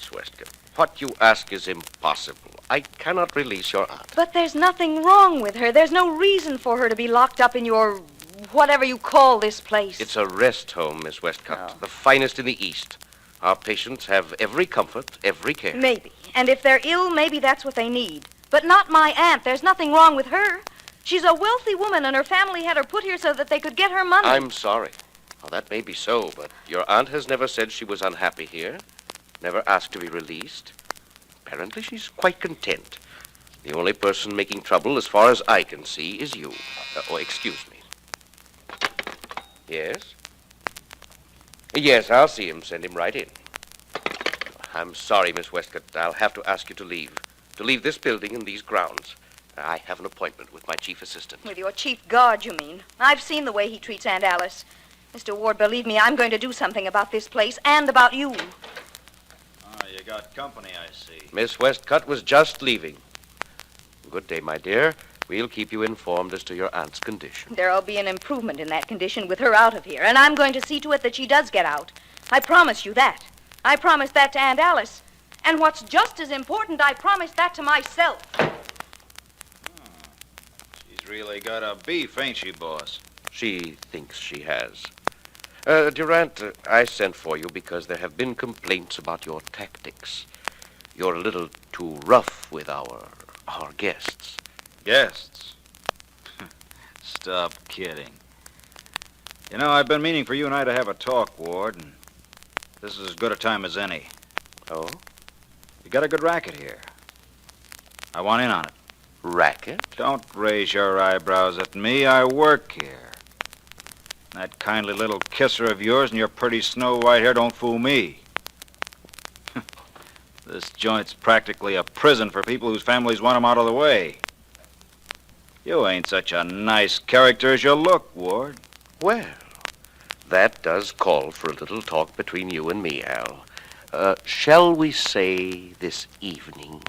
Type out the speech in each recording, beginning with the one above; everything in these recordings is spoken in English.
Miss Westcott. What you ask is impossible. I cannot release your aunt. But there's nothing wrong with her. There's no reason for her to be locked up in your... whatever you call this place. It's a rest home, Miss Westcott. Oh. The finest in the East. Our patients have every comfort, every care. Maybe. And if they're ill, maybe that's what they need. But not my aunt. There's nothing wrong with her. She's a wealthy woman, and her family had her put here so that they could get her money. I'm sorry. Well, that may be so, but your aunt has never said she was unhappy here. Never asked to be released. Apparently, she's quite content. The only person making trouble, as far as I can see, is you. Excuse me. Yes? Yes, I'll see him. Send him right in. I'm sorry, Miss Westcott. I'll have to ask you to leave. To leave this building and these grounds. I have an appointment with my chief assistant. With your chief guard, you mean? I've seen the way he treats Aunt Alice. Mr. Ward, believe me, I'm going to do something about this place and about you. You got company, I see. Miss Westcott was just leaving. Good day, my dear. We'll keep you informed as to your aunt's condition. There'll be an improvement in that condition with her out of here, and I'm going to see to it that she does get out. I promise you that. I promise that to Aunt Alice. And what's just as important, I promise that to myself. She's really got a beef, ain't she, boss? She thinks she has. Durant, I sent for you because there have been complaints about your tactics. You're a little too rough with our guests. Guests? Stop kidding. You know, I've been meaning for you and I to have a talk, Ward, and this is as good a time as any. Oh? You got a good racket here. I want in on it. Racket? Don't raise your eyebrows at me. I work here. That kindly little kisser of yours and your pretty snow-white hair don't fool me. This joint's practically a prison for people whose families want them out of the way. You ain't such a nice character as you look, Ward. Well, that does call for a little talk between you and me, Al. Shall we say this evening?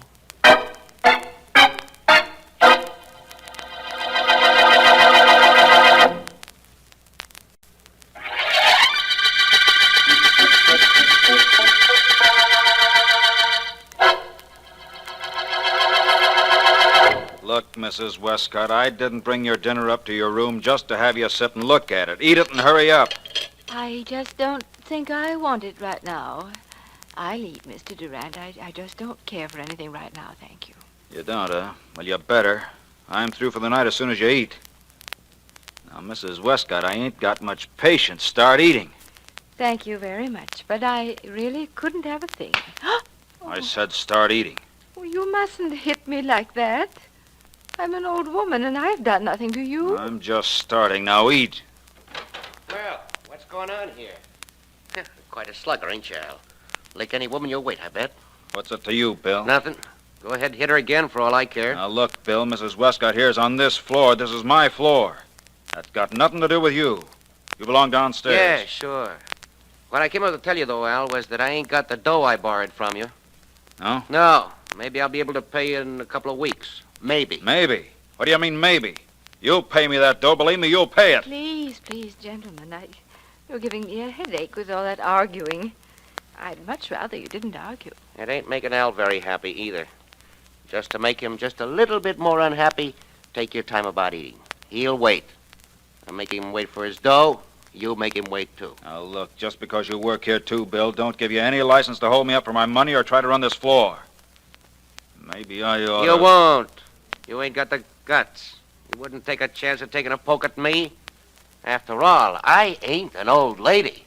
Look, Mrs. Westcott, I didn't bring your dinner up to your room just to have you sit and look at it. Eat it and hurry up. I just don't think I want it right now. I'll eat, Mr. Durant. I just don't care for anything right now, thank you. You don't, huh? Well, you better. I'm through for the night as soon as you eat. Now, Mrs. Westcott, I ain't got much patience. Start eating. Thank you very much, but I really couldn't have a thing. I said start eating. Oh, you mustn't hit me like that. I'm an old woman, and I've done nothing to you. I'm just starting. Now eat. Well, what's going on here? Quite a slugger, ain't you, Al? Like any woman your weight, I bet. What's it to you, Bill? Nothing. Go ahead, hit her again for all I care. Now, look, Bill, Mrs. Westcott here's on this floor. This is my floor. That's got nothing to do with you. You belong downstairs. Yeah, sure. What I came up to tell you, though, Al, was that I ain't got the dough I borrowed from you. No? No. Maybe I'll be able to pay you in a couple of weeks. Maybe. Maybe? What do you mean, maybe? You'll pay me that dough. Believe me, you'll pay it. Please, gentlemen. You're giving me a headache with all that arguing. I'd much rather you didn't argue. It ain't making Al very happy either. Just to make him just a little bit more unhappy, take your time about eating. He'll wait. I'll make him wait for his dough. You make him wait, too. Now, look, just because you work here, too, Bill, don't give you any license to hold me up for my money or try to run this floor. Maybe I ought to... You won't. You ain't got the guts. You wouldn't take a chance of taking a poke at me. After all, I ain't an old lady.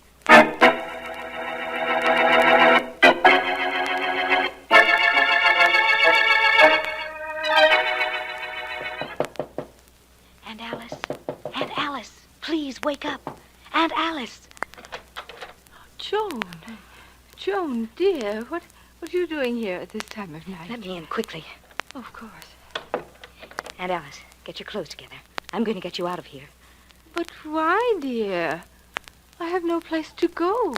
Aunt Alice, please wake up. Aunt Alice. Joan, dear, what are you doing here at this time of night? Let me in quickly. Of course. Aunt Alice, get your clothes together. I'm going to get you out of here. But why, dear? I have no place to go.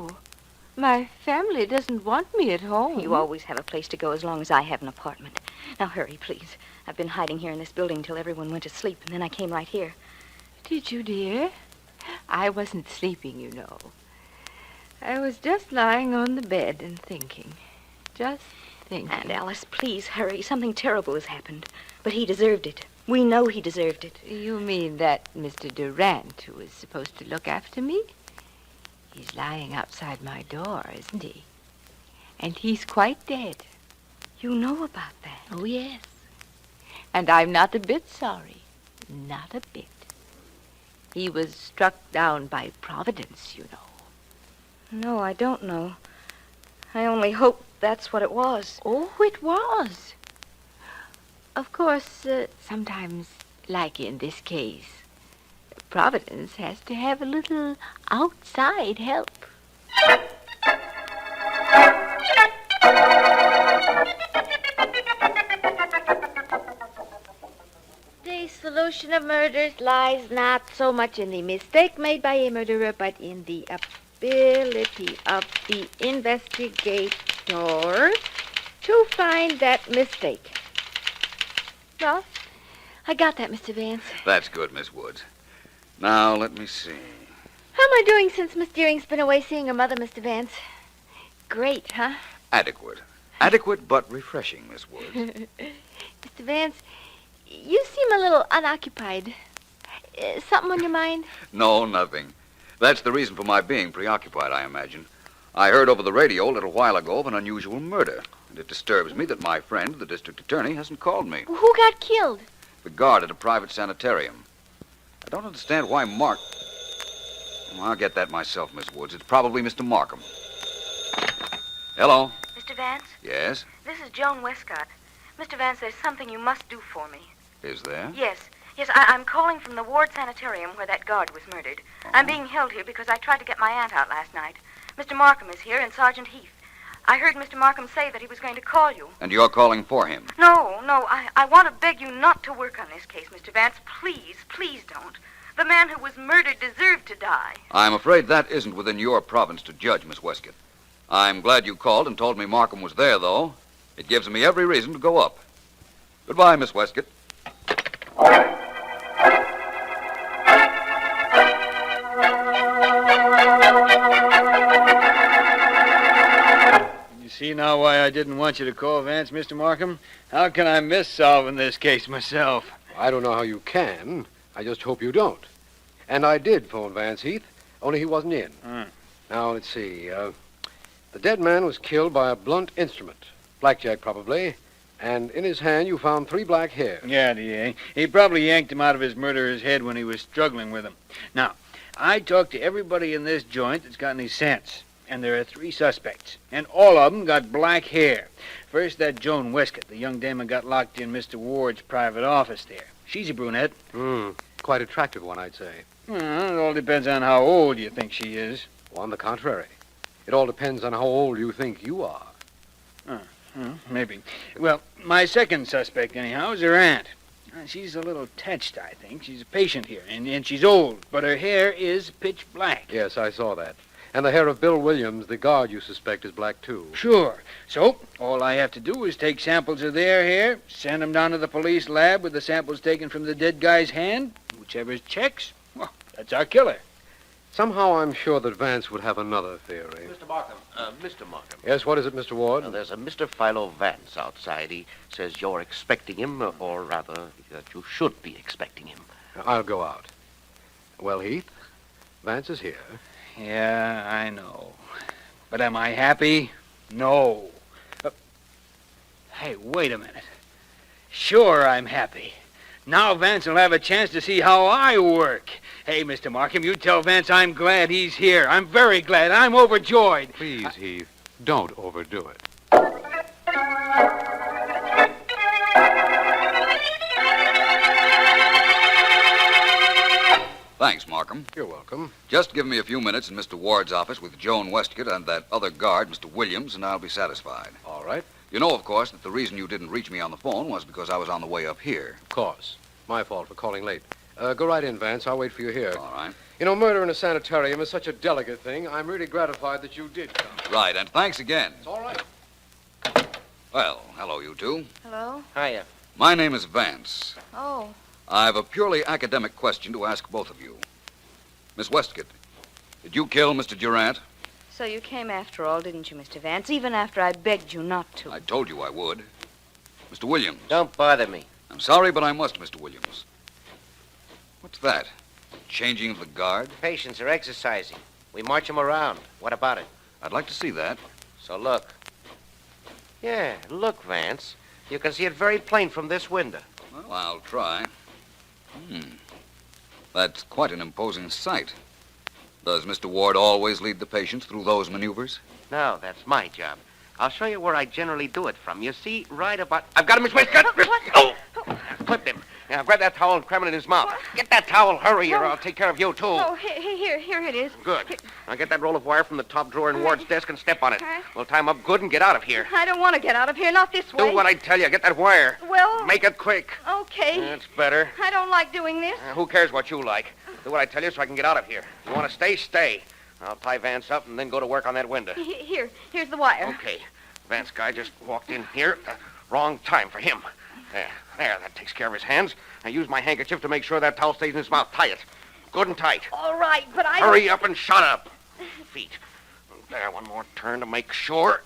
My family doesn't want me at home. You always have a place to go as long as I have an apartment. Now hurry, please. I've been hiding here in this building till everyone went to sleep, and then I came right here. Did you, dear? I wasn't sleeping, you know. I was just lying on the bed and thinking. Just think. And Alice, please hurry. Something terrible has happened. But he deserved it. We know he deserved it. You mean that Mr. Durant, who was supposed to look after me? He's lying outside my door, isn't he? And he's quite dead. You know about that? Oh, yes. And I'm not a bit sorry. Not a bit. He was struck down by Providence, you know. No, I don't know. I only hope that's what it was. Oh, it was. Of course, sometimes, like in this case, Providence has to have a little outside help. The solution of murders lies not so much in the mistake made by a murderer, but in the ability of the investigator to find that mistake. Well, I got that, Mr. Vance. That's good, Miss Woods. Now, let me see. How am I doing since Miss Deering's been away seeing her mother, Mr. Vance? Great, huh? Adequate. Adequate but refreshing, Miss Woods. Mr. Vance, you seem a little unoccupied. Something on your mind? No, nothing. That's the reason for my being preoccupied, I imagine. I heard over the radio a little while ago of an unusual murder, and it disturbs me that my friend, the district attorney, hasn't called me. Who got killed? The guard at a private sanitarium. I don't understand why Mark... Well, I'll get that myself, Miss Woods. It's probably Mr. Markham. Hello? Mr. Vance, Yes? this is Joan Westcott. Mr. Vance, there's something you must do for me. Is there? Yes, I'm calling from the Ward Sanitarium where that guard was murdered. I'm being held here because I tried to get my aunt out last night. Mr. Markham is here and Sergeant Heath. I heard Mr. Markham say that he was going to call you. And you're calling for him? No, I want to beg you not to work on this case, Mr. Vance. Please don't. The man who was murdered deserved to die. I'm afraid that isn't within your province to judge, Miss Westcott. I'm glad you called and told me Markham was there, though. It gives me every reason to go up. Goodbye, Miss Westcott. You see now why I didn't want you to call Vance, Mr. Markham? How can I miss solving this case myself? I don't know how you can. I just hope you don't. And I did phone Vance Heath, only he wasn't in. Now, let's see. The dead man was killed by a blunt instrument. Blackjack, probably. And in his hand, you found 3 black hairs. Yeah, he probably yanked him out of his murderer's head when he was struggling with him. Now, I talked to everybody in this joint that's got any sense. And there are 3 suspects. And all of them got black hair. First, that Joan Westcott, the young dame who got locked in Mr. Ward's private office there. She's a brunette. Quite attractive one, I'd say. Well, it all depends on how old you think she is. On the contrary. It all depends on how old you think you are. Maybe. Well, my second suspect, anyhow, is her aunt. She's a little touched, I think. She's a patient here, and she's old, but her hair is pitch black. Yes, I saw that. And the hair of Bill Williams, the guard you suspect, is black, too. Sure. So, all I have to do is take samples of their hair, send them down to the police lab with the samples taken from the dead guy's hand. Whichever checks, well, that's our killer. Somehow I'm sure that Vance would have another theory. Mr. Markham. Mr. Markham. Yes, what is it, Mr. Ward? There's a Mr. Philo Vance outside. He says you're expecting him, or rather, that you should be expecting him. I'll go out. Well, Heath, Vance is here. Yeah, I know. But am I happy? No. Hey, wait a minute. Sure, I'm happy. Now Vance will have a chance to see how I work. Hey, Mr. Markham, you tell Vance I'm glad he's here. I'm very glad. I'm overjoyed. Please, Heath, don't overdo it. Thanks, Markham. You're welcome. Just give me a few minutes in Mr. Ward's office with Joan Westcott and that other guard, Mr. Williams, and I'll be satisfied. All right. You know, of course, that the reason you didn't reach me on the phone was because I was on the way up here. Of course. My fault for calling late. Go right in, Vance. I'll wait for you here. All right. You know, murder in a sanitarium is such a delicate thing. I'm really gratified that you did come. Right, and thanks again. It's all right. Well, hello, you two. Hello? Hiya. My name is Vance. Oh. I've a purely academic question to ask both of you. Miss Westcott, did you kill Mr. Durant? So you came after all, didn't you, Mr. Vance? Even after I begged you not to. I told you I would. Mr. Williams. Don't bother me. I'm sorry, but I must, Mr. Williams. What's that? Changing of the guard? Patients are exercising. We march them around. What about it? I'd like to see that. So look. Yeah, look, Vance. You can see it very plain from this window. Well, I'll try. That's quite an imposing sight. Does Mr. Ward always lead the patients through those maneuvers? No, that's my job. I'll show you where I generally do it from. You see, right about... I've got him, Miss Westcott! What? Oh! Clipped him. Now, grab that towel and cram it in his mouth. What? Get that towel, hurry, or I'll take care of you, too. Oh, here it is. Good. Now get that roll of wire from the top drawer in Ward's desk and step on it. All right. We'll tie him up good and get out of here. I don't want to get out of here, not this way. Do what I tell you. Get that wire. Well... Make it quick. Okay. That's better. I don't like doing this. Who cares what you like? Do what I tell you so I can get out of here. You want to stay, stay. I'll tie Vance up and then go to work on that window. Here's the wire. Okay. Vance guy just walked in here. Wrong time for him. There, that takes care of his hands. I use my handkerchief to make sure that towel stays in his mouth. Tie it. Good and tight. All right, but I... Hurry up and shut up. Feet. There, one more turn to make sure.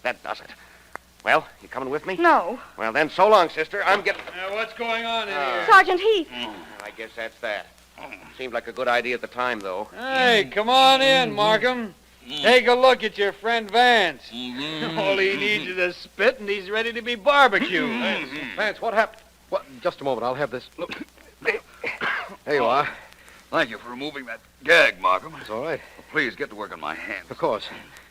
That does it. Well, you coming with me? No. Well, then, so long, sister. I'm getting... What's going on in here? Sergeant Heath. I guess that's that. Seemed like a good idea at the time, though. Hey, come on in, Markham. Take a look at your friend Vance. All he needs is a spit, and he's ready to be barbecued. Vance, what happened? What? Just a moment. I'll have this. Look. There you are. Thank you for removing that gag, Markham. It's all right. Please get to work on my hands. Of course.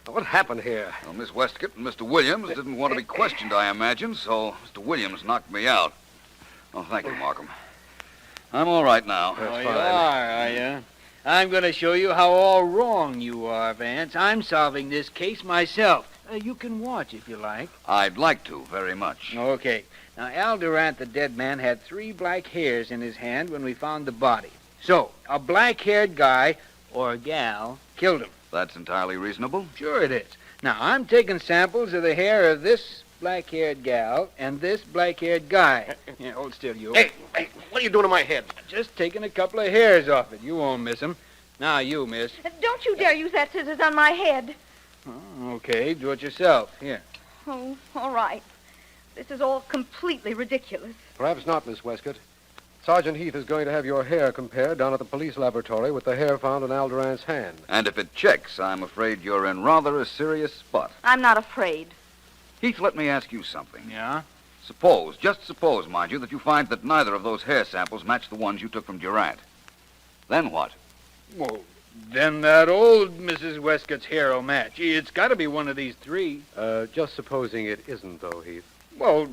Now, what happened here? Well, Miss Westcott and Mr. Williams didn't want to be questioned, I imagine, so Mr. Williams knocked me out. Oh, thank you, Markham. I'm all right now. That's You fine. are you? I'm going to show you how all wrong you are, Vance. I'm solving this case myself. You can watch if you like. I'd like to, very much. Okay. Now, Al Durant, the dead man, had 3 black hairs in his hand when we found the body. So, a black-haired guy, or gal, killed him. That's entirely reasonable. Sure it is. Now, I'm taking samples of the hair of this black-haired gal and this black-haired guy. Yeah, hold still, you. Hey, what are you doing to my head? Just taking a couple of hairs off it. You won't miss 'em. Now, you, miss. Don't you dare use that scissors on my head. Oh, okay, do it yourself. Here. Oh, all right. This is all completely ridiculous. Perhaps not, Miss Westcott. Sergeant Heath is going to have your hair compared down at the police laboratory with the hair found in Al Durant's hand. And if it checks, I'm afraid you're in rather a serious spot. I'm not afraid. Heath, let me ask you something. Yeah? Suppose, just suppose, mind you, that you find that neither of those hair samples match the ones you took from Durant. Then what? Well, then that old Mrs. Westcott's hair will match. It's got to be one of these 3. Just supposing it isn't, though, Heath. Well,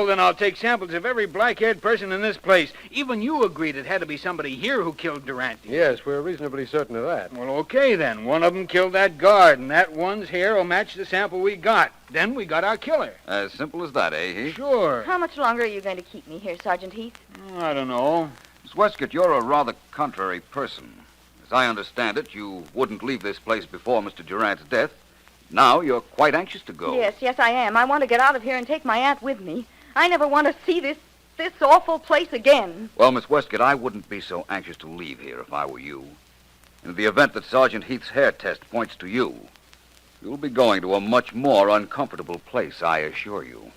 then I'll take samples of every black-haired person in this place. Even you agreed it had to be somebody here who killed Durant. Yes, we're reasonably certain of that. Well, okay, then. One of them killed that guard, and that one's hair will match the sample we got. Then we got our killer. As simple as that, eh, Heath? Sure. How much longer are you going to keep me here, Sergeant Heath? I don't know. Miss Westcott, you're a rather contrary person. As I understand it, you wouldn't leave this place before Mr. Durant's death. Now you're quite anxious to go. Yes, I am. I want to get out of here and take my aunt with me. I never want to see this awful place again. Well, Miss Westcott, I wouldn't be so anxious to leave here if I were you. In the event that Sergeant Heath's hair test points to you, you'll be going to a much more uncomfortable place, I assure you.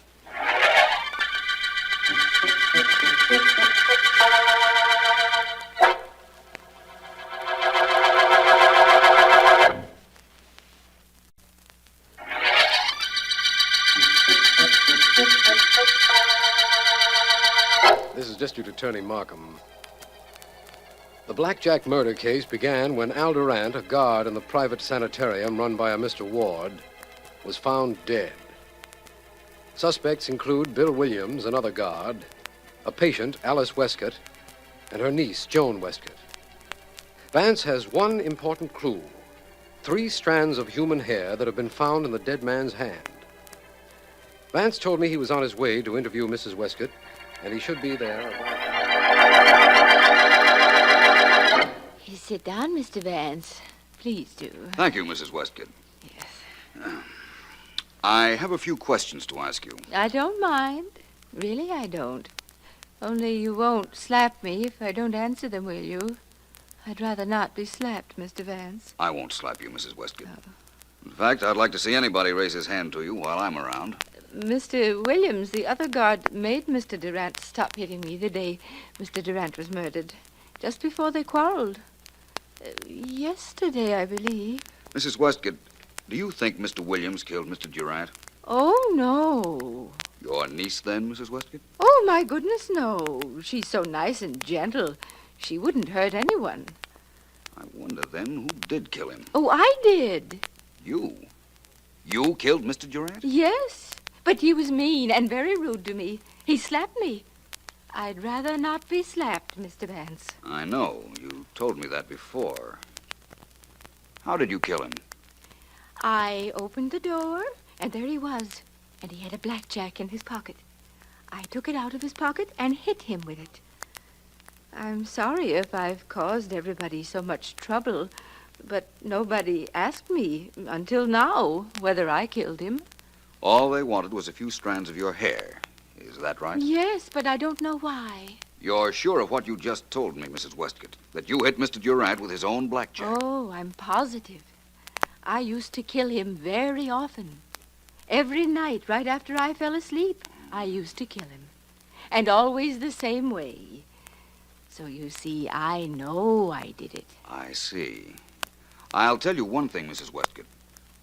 This is District Attorney Markham. The Blackjack murder case began when Al Durant, a guard in the private sanitarium run by a Mr. Ward, was found dead. Suspects include Bill Williams, another guard, a patient, Alice Westcott, and her niece, Joan Westcott. Vance has one important clue: 3 strands of human hair that have been found in the dead man's hand. Vance told me he was on his way to interview Mrs. Westcott, and he should be there. You sit down, Mr. Vance. Please do. Thank you, Mrs. Westcott. Yes. I have a few questions to ask you. I don't mind. Really, I don't. Only you won't slap me if I don't answer them, will you? I'd rather not be slapped, Mr. Vance. I won't slap you, Mrs. Westgate. In fact, I'd like to see anybody raise his hand to you while I'm around. Mr. Williams, the other guard, made Mr. Durant stop hitting me the day Mr. Durant was murdered. Just before they quarreled. Yesterday, I believe. Mrs. Westgate, do you think Mr. Williams killed Mr. Durant? Oh, no. Your niece, then, Mrs. Westgate? Oh, my goodness, no. She's so nice and gentle. She wouldn't hurt anyone. I wonder, then, who did kill him? Oh, I did. You? You killed Mr. Durant? Yes, but he was mean and very rude to me. He slapped me. I'd rather not be slapped, Mr. Vance. I know. You told me that before. How did you kill him? I opened the door, and there he was. And he had a blackjack in his pocket. I took it out of his pocket and hit him with it. I'm sorry if I've caused everybody so much trouble, but nobody asked me until now whether I killed him. All they wanted was a few strands of your hair. Is that right? Yes, but I don't know why. You're sure of what you just told me, Mrs. Westgate, that you hit Mr. Durant with his own blackjack? Oh, I'm positive. I used to kill him very often. Every night, right after I fell asleep, I used to kill him. And always the same way. So you see, I know I did it. I see. I'll tell you one thing, Mrs. Westgate.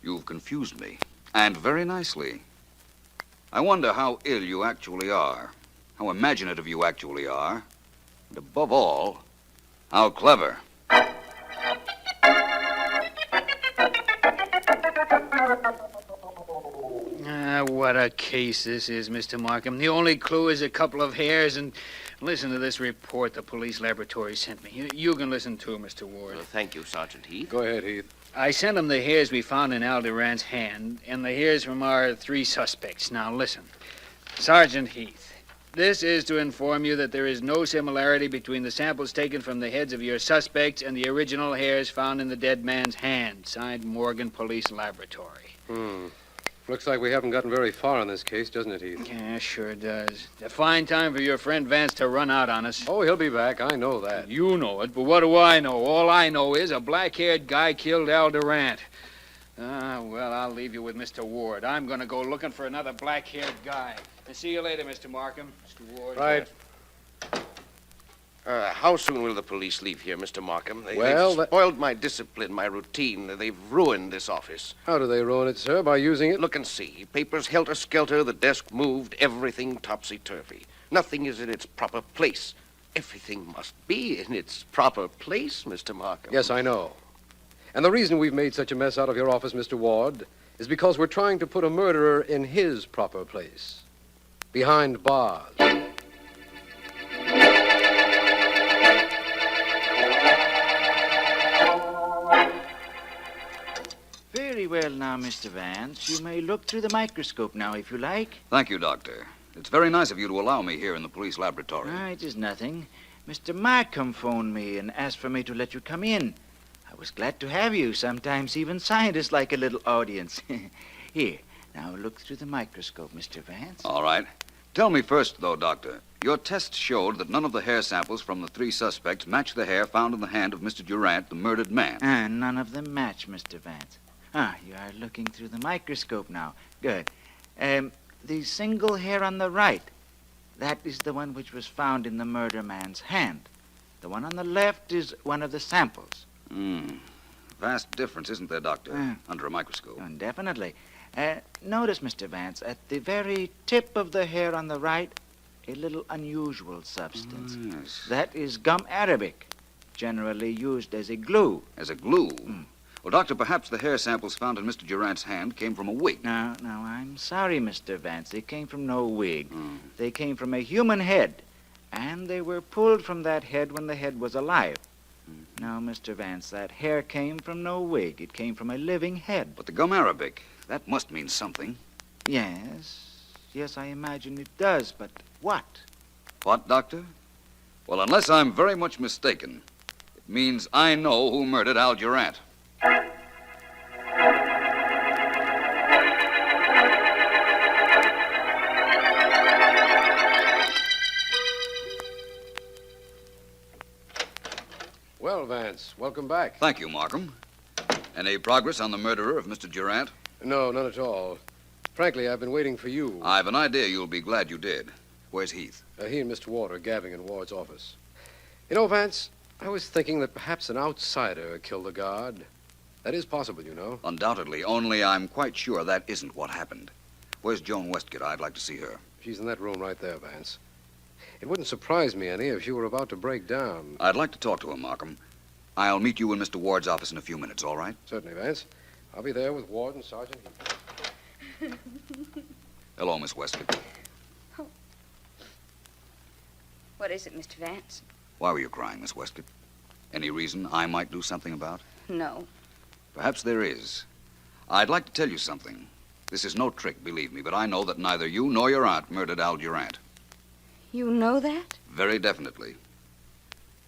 You've confused me, and very nicely. I wonder how ill you actually are, how imaginative you actually are, and above all, how clever. What a case this is, Mr. Markham. The only clue is a couple of hairs, and listen to this report the police laboratory sent me. You can listen to it, Mr. Ward. Well, thank you, Sergeant Heath. Go ahead, Heath. I sent him the hairs we found in Al Durant's hand, and the hairs from our 3 suspects. Now, listen. Sergeant Heath, this is to inform you that there is no similarity between the samples taken from the heads of your suspects and the original hairs found in the dead man's hand. Signed, Morgan Police Laboratory. Looks like we haven't gotten very far in this case, doesn't it, Heath? Yeah, sure does. A fine time for your friend Vance to run out on us. Oh, he'll be back. I know that. You know it, but what do I know? All I know is a black-haired guy killed Al Durant. Well, I'll leave you with Mr. Ward. I'm going to go looking for another black-haired guy. And see you later, Mr. Markham. Mr. Ward. Right. How soon will the police leave here, Mr. Markham? Well, they've spoiled my discipline, my routine. They've ruined this office. How do they ruin it, sir? By using it? Look and see. Papers helter-skelter, the desk moved, everything topsy-turvy. Nothing is in its proper place. Everything must be in its proper place, Mr. Markham. Yes, I know. And the reason we've made such a mess out of your office, Mr. Ward, is because we're trying to put a murderer in his proper place. Behind bars. Very well now, Mr. Vance. You may look through the microscope now, if you like. Thank you, Doctor. It's very nice of you to allow me here in the police laboratory. It is nothing. Mr. Markham phoned me and asked for me to let you come in. I was glad to have you. Sometimes even scientists like a little audience. Here, now look through the microscope, Mr. Vance. All right. Tell me first, though, Doctor. Your tests showed that none of the hair samples from the 3 suspects matched the hair found in the hand of Mr. Durant, the murdered man. None of them match, Mr. Vance. You are looking through the microscope now. Good. The single hair on the right, that is the one which was found in the murder man's hand. The one on the left is one of the samples. Vast difference, isn't there, Doctor, under a microscope? Definitely. Notice, Mr. Vance, at the very tip of the hair on the right, a little unusual substance. Yes. That is gum arabic, generally used as a glue. As a glue? Well, Doctor, perhaps the hair samples found in Mr. Durant's hand came from a wig. No, I'm sorry, Mr. Vance. They came from no wig. They came from a human head, and they were pulled from that head when the head was alive. Now, Mr. Vance, that hair came from no wig. It came from a living head. But the gum arabic, that must mean something. Yes, I imagine it does, but what? What, Doctor? Well, unless I'm very much mistaken, it means I know who murdered Al Durant. Well, Vance, welcome back. Thank you, Markham. Any progress on the murderer of Mr. Durant? No, none at all. Frankly, I've been waiting for you. I've an idea you'll be glad you did. Where's Heath? He and Mr. Ward are gabbing in Ward's office. You know, Vance, I was thinking that perhaps an outsider killed the guard. That is possible, you know. Undoubtedly, only I'm quite sure that isn't what happened. Where's Joan Westcott? I'd like to see her. She's in that room right there, Vance. It wouldn't surprise me any if she were about to break down. I'd like to talk to her, Markham. I'll meet you in Mr. Ward's office in a few minutes, all right? Certainly, Vance. I'll be there with Ward and Sergeant Heath. Hello, Miss Westcott. What is it, Mr. Vance? Why were you crying, Miss Westcott? Any reason I might do something about? No. Perhaps there is. I'd like to tell you something. This is no trick, believe me, but I know that neither you nor your aunt murdered Al Durant. You know that? Very definitely.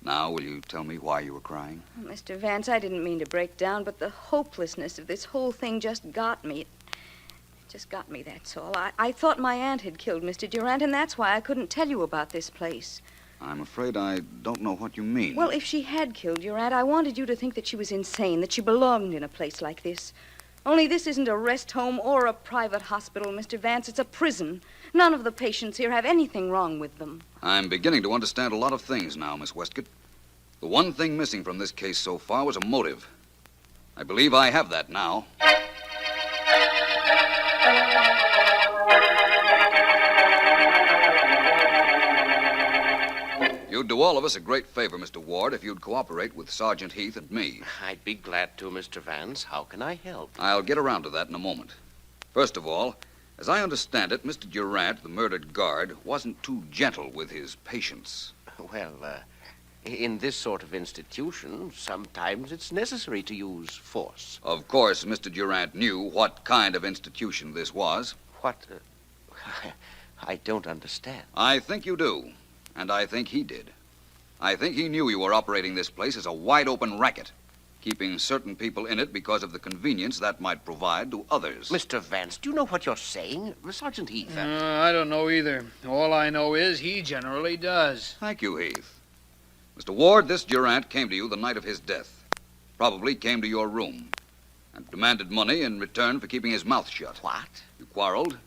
Now, will you tell me why you were crying? Oh, Mr. Vance, I didn't mean to break down, but the hopelessness of this whole thing just got me. It just got me, that's all. I thought my aunt had killed Mr. Durant, and that's why I couldn't tell you about this place. I'm afraid I don't know what you mean. Well, if she had killed your aunt, I wanted you to think that she was insane, that she belonged in a place like this. Only this isn't a rest home or a private hospital, Mr. Vance. It's a prison. None of the patients here have anything wrong with them. I'm beginning to understand a lot of things now, Miss Westcott. The one thing missing from this case so far was a motive. I believe I have that now. You'd do all of us a great favor, Mr. Ward, if you'd cooperate with Sergeant Heath and me. I'd be glad to, Mr. Vance. How can I help? I'll get around to that in a moment. First of all, as I understand it, Mr. Durant, the murdered guard, wasn't too gentle with his patients. Well, in this sort of institution, sometimes it's necessary to use force. Of course, Mr. Durant knew what kind of institution this was. What? I don't understand. I think you do, and I think he did. I think he knew you were operating this place as a wide-open racket, keeping certain people in it because of the convenience that might provide to others. Mr. Vance, do you know what you're saying? Sergeant Heath. I don't know either. All I know is he generally does. Thank you, Heath. Mr. Ward, this Durant came to you the night of his death. Probably came to your room and demanded money in return for keeping his mouth shut. What? You quarreled,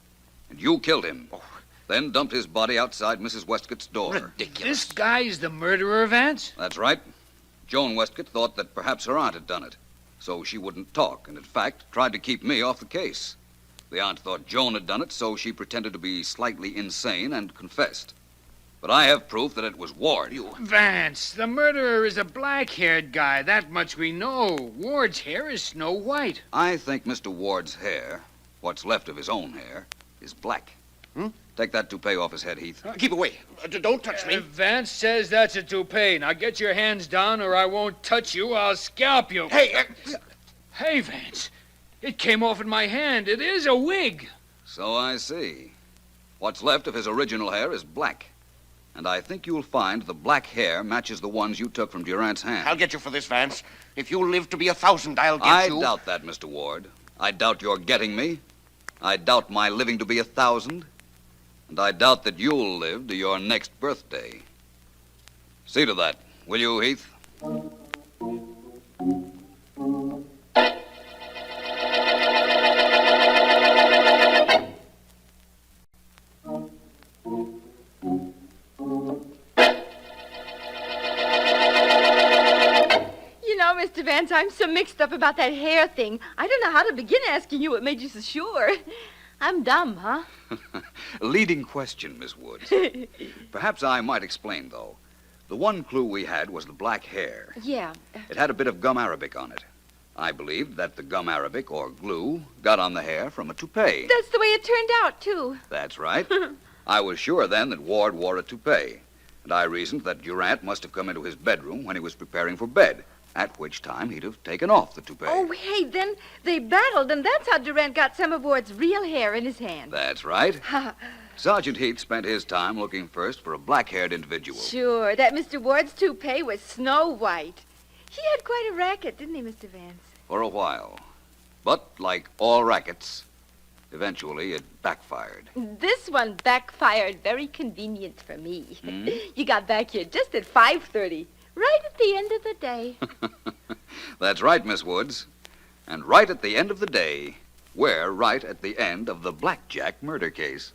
and you killed him. Oh. Then dumped his body outside Mrs. Westcott's door. Ridiculous. This guy's the murderer, Vance? That's right. Joan Westcott thought that perhaps her aunt had done it, so she wouldn't talk, and in fact tried to keep me off the case. The aunt thought Joan had done it, so she pretended to be slightly insane and confessed. But I have proof that it was Ward. Vance, the murderer is a black-haired guy. That much we know. Ward's hair is snow white. I think Mr. Ward's hair, what's left of his own hair, is black. Take that toupee off his head, Heath. Keep away. Don't touch me. Vance says that's a toupee. Now get your hands down or I won't touch you. I'll scalp you. Hey! Hey, Vance. It came off in my hand. It is a wig. So I see. What's left of his original hair is black. And I think you'll find the black hair matches the ones you took from Durant's hand. I'll get you for this, Vance. If you live to be 1,000, I'll get you. I doubt that, Mr. Ward. I doubt your getting me. I doubt my living to be 1,000. And I doubt that you'll live to your next birthday. See to that, will you, Heath? Mr. Vance, I'm so mixed up about that hair thing. I don't know how to begin asking you what made you so sure. I'm dumb, huh? Leading question, Miss Woods. Perhaps I might explain, though. The one clue we had was the black hair. Yeah. It had a bit of gum arabic on it. I believed that the gum arabic, or glue, got on the hair from a toupee. That's the way it turned out, too. That's right. I was sure then that Ward wore a toupee, and I reasoned that Durant must have come into his bedroom when he was preparing for bed, at which time he'd have taken off the toupee. Oh, hey, then they battled, and that's how Durant got some of Ward's real hair in his hand. That's right. Sergeant Heath spent his time looking first for a black-haired individual. Sure, that Mr. Ward's toupee was snow white. He had quite a racket, didn't he, Mr. Vance? For a while. But, like all rackets, eventually it backfired. This one backfired very convenient for me. You got back here just at 5:30. right at the end of the day. That's right, Miss Woods. And right at the end of the day, we're right at the end of the Blackjack murder case.